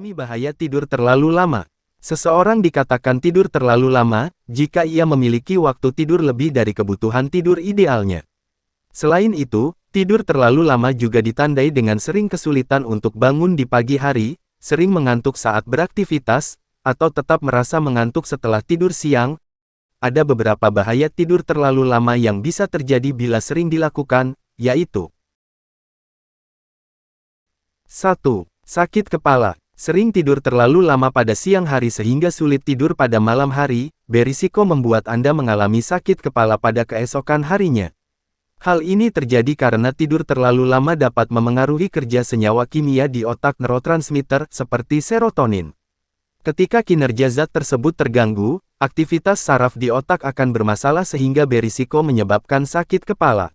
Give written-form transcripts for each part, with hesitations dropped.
Memahami bahaya tidur terlalu lama. Seseorang dikatakan tidur terlalu lama jika ia memiliki waktu tidur lebih dari kebutuhan tidur idealnya. Selain itu, tidur terlalu lama juga ditandai dengan sering kesulitan untuk bangun di pagi hari, sering mengantuk saat beraktivitas, atau tetap merasa mengantuk setelah tidur siang. Ada beberapa bahaya tidur terlalu lama yang bisa terjadi bila sering dilakukan, yaitu 1. Sakit kepala. Sering tidur terlalu lama pada siang hari sehingga sulit tidur pada malam hari, berisiko membuat Anda mengalami sakit kepala pada keesokan harinya. Hal ini terjadi karena tidur terlalu lama dapat memengaruhi kerja senyawa kimia di otak neurotransmitter seperti serotonin. Ketika kinerja zat tersebut terganggu, aktivitas saraf di otak akan bermasalah sehingga berisiko menyebabkan sakit kepala.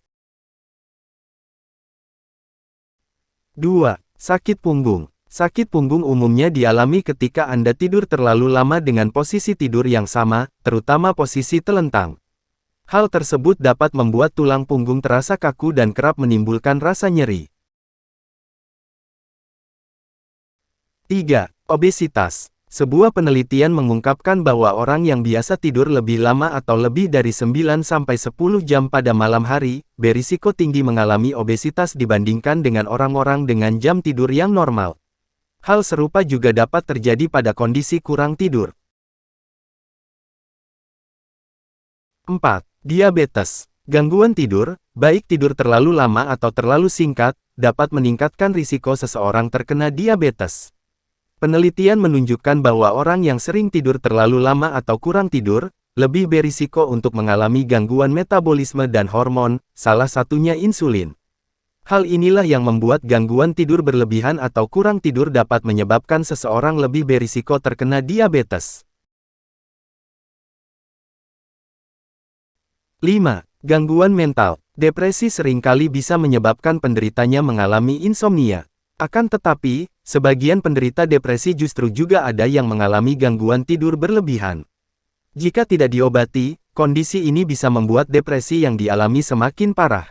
2. Sakit punggung. Sakit punggung umumnya dialami ketika Anda tidur terlalu lama dengan posisi tidur yang sama, terutama posisi telentang. Hal tersebut dapat membuat tulang punggung terasa kaku dan kerap menimbulkan rasa nyeri. 3. Obesitas. Sebuah penelitian mengungkapkan bahwa orang yang biasa tidur lebih lama atau lebih dari 9-10 jam pada malam hari, berisiko tinggi mengalami obesitas dibandingkan dengan orang-orang dengan jam tidur yang normal. Hal serupa juga dapat terjadi pada kondisi kurang tidur. 4. Diabetes. Gangguan tidur, baik tidur terlalu lama atau terlalu singkat, dapat meningkatkan risiko seseorang terkena diabetes. Penelitian menunjukkan bahwa orang yang sering tidur terlalu lama atau kurang tidur, lebih berisiko untuk mengalami gangguan metabolisme dan hormon, salah satunya insulin. Hal inilah yang membuat gangguan tidur berlebihan atau kurang tidur dapat menyebabkan seseorang lebih berisiko terkena diabetes. 5. Gangguan mental. Depresi seringkali bisa menyebabkan penderitanya mengalami insomnia. Akan tetapi, sebagian penderita depresi justru juga ada yang mengalami gangguan tidur berlebihan. Jika tidak diobati, kondisi ini bisa membuat depresi yang dialami semakin parah.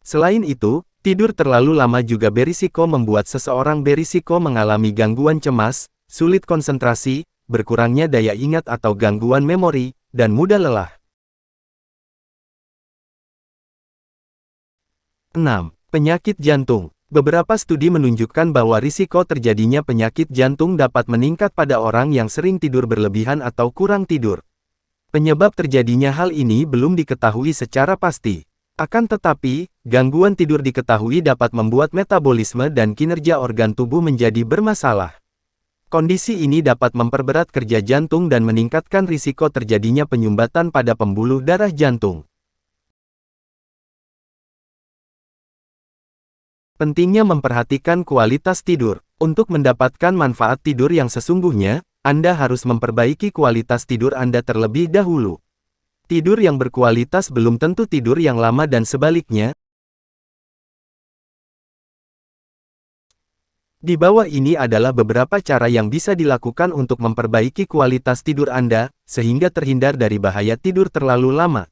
Selain itu, tidur terlalu lama juga berisiko membuat seseorang berisiko mengalami gangguan cemas, sulit konsentrasi, berkurangnya daya ingat atau gangguan memori, dan mudah lelah. 6. Penyakit jantung. Beberapa studi menunjukkan bahwa risiko terjadinya penyakit jantung dapat meningkat pada orang yang sering tidur berlebihan atau kurang tidur. Penyebab terjadinya hal ini belum diketahui secara pasti. Akan tetapi, gangguan tidur diketahui dapat membuat metabolisme dan kinerja organ tubuh menjadi bermasalah. Kondisi ini dapat memperberat kerja jantung dan meningkatkan risiko terjadinya penyumbatan pada pembuluh darah jantung. Pentingnya memperhatikan kualitas tidur. Untuk mendapatkan manfaat tidur yang sesungguhnya, Anda harus memperbaiki kualitas tidur Anda terlebih dahulu. Tidur yang berkualitas belum tentu tidur yang lama dan sebaliknya. Di bawah ini adalah beberapa cara yang bisa dilakukan untuk memperbaiki kualitas tidur Anda, sehingga terhindar dari bahaya tidur terlalu lama.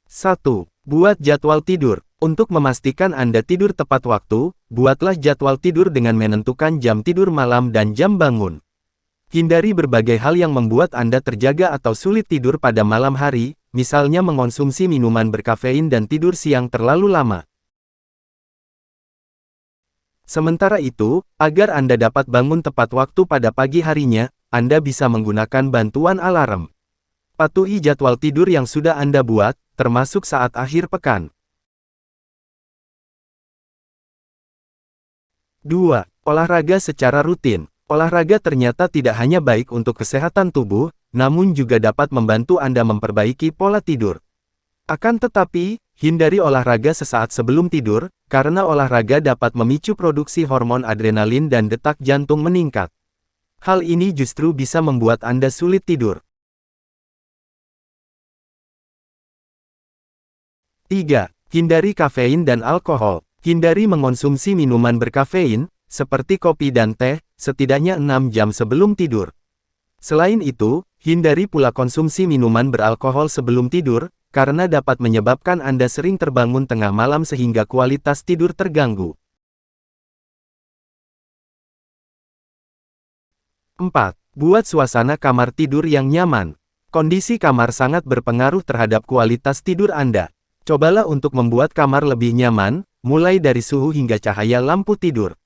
1. Buat jadwal tidur. Untuk memastikan Anda tidur tepat waktu, buatlah jadwal tidur dengan menentukan jam tidur malam dan jam bangun. Hindari berbagai hal yang membuat Anda terjaga atau sulit tidur pada malam hari, misalnya mengonsumsi minuman berkafein dan tidur siang terlalu lama. Sementara itu, agar Anda dapat bangun tepat waktu pada pagi harinya, Anda bisa menggunakan bantuan alarm. Patuhi jadwal tidur yang sudah Anda buat, termasuk saat akhir pekan. 2. Olahraga secara rutin. Olahraga ternyata tidak hanya baik untuk kesehatan tubuh, namun juga dapat membantu Anda memperbaiki pola tidur. Akan tetapi, hindari olahraga sesaat sebelum tidur, karena olahraga dapat memicu produksi hormon adrenalin dan detak jantung meningkat. Hal ini justru bisa membuat Anda sulit tidur. 3. Hindari kafein dan alkohol. Hindari mengonsumsi minuman berkafein, seperti kopi dan teh, setidaknya 6 jam sebelum tidur. Selain itu, hindari pula konsumsi minuman beralkohol sebelum tidur, karena dapat menyebabkan Anda sering terbangun tengah malam sehingga kualitas tidur terganggu. 4. Buat suasana kamar tidur yang nyaman. Kondisi kamar sangat berpengaruh terhadap kualitas tidur Anda. Cobalah untuk membuat kamar lebih nyaman, mulai dari suhu hingga cahaya lampu tidur.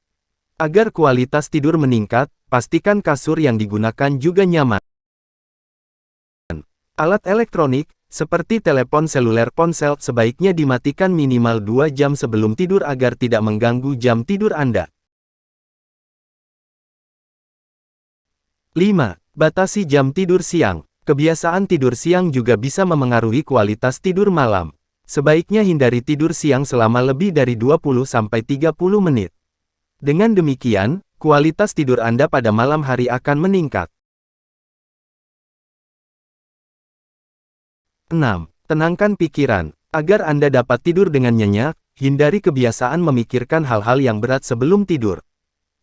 Agar kualitas tidur meningkat, pastikan kasur yang digunakan juga nyaman. Alat elektronik, seperti telepon seluler ponsel, sebaiknya dimatikan minimal 2 jam sebelum tidur agar tidak mengganggu jam tidur Anda. 5. Batasi jam tidur siang. Kebiasaan tidur siang juga bisa memengaruhi kualitas tidur malam. Sebaiknya hindari tidur siang selama lebih dari 20-30 menit. Dengan demikian, kualitas tidur Anda pada malam hari akan meningkat. 6. Tenangkan pikiran. Agar Anda dapat tidur dengan nyenyak, hindari kebiasaan memikirkan hal-hal yang berat sebelum tidur.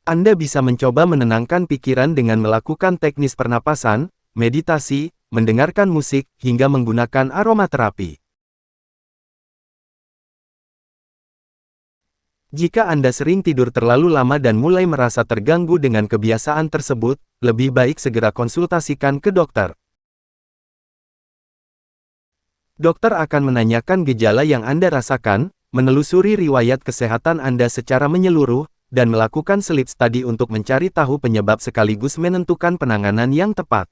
Anda bisa mencoba menenangkan pikiran dengan melakukan teknis pernapasan, meditasi, mendengarkan musik, hingga menggunakan aromaterapi. Jika Anda sering tidur terlalu lama dan mulai merasa terganggu dengan kebiasaan tersebut, lebih baik segera konsultasikan ke dokter. Dokter akan menanyakan gejala yang Anda rasakan, menelusuri riwayat kesehatan Anda secara menyeluruh, dan melakukan sleep study untuk mencari tahu penyebab sekaligus menentukan penanganan yang tepat.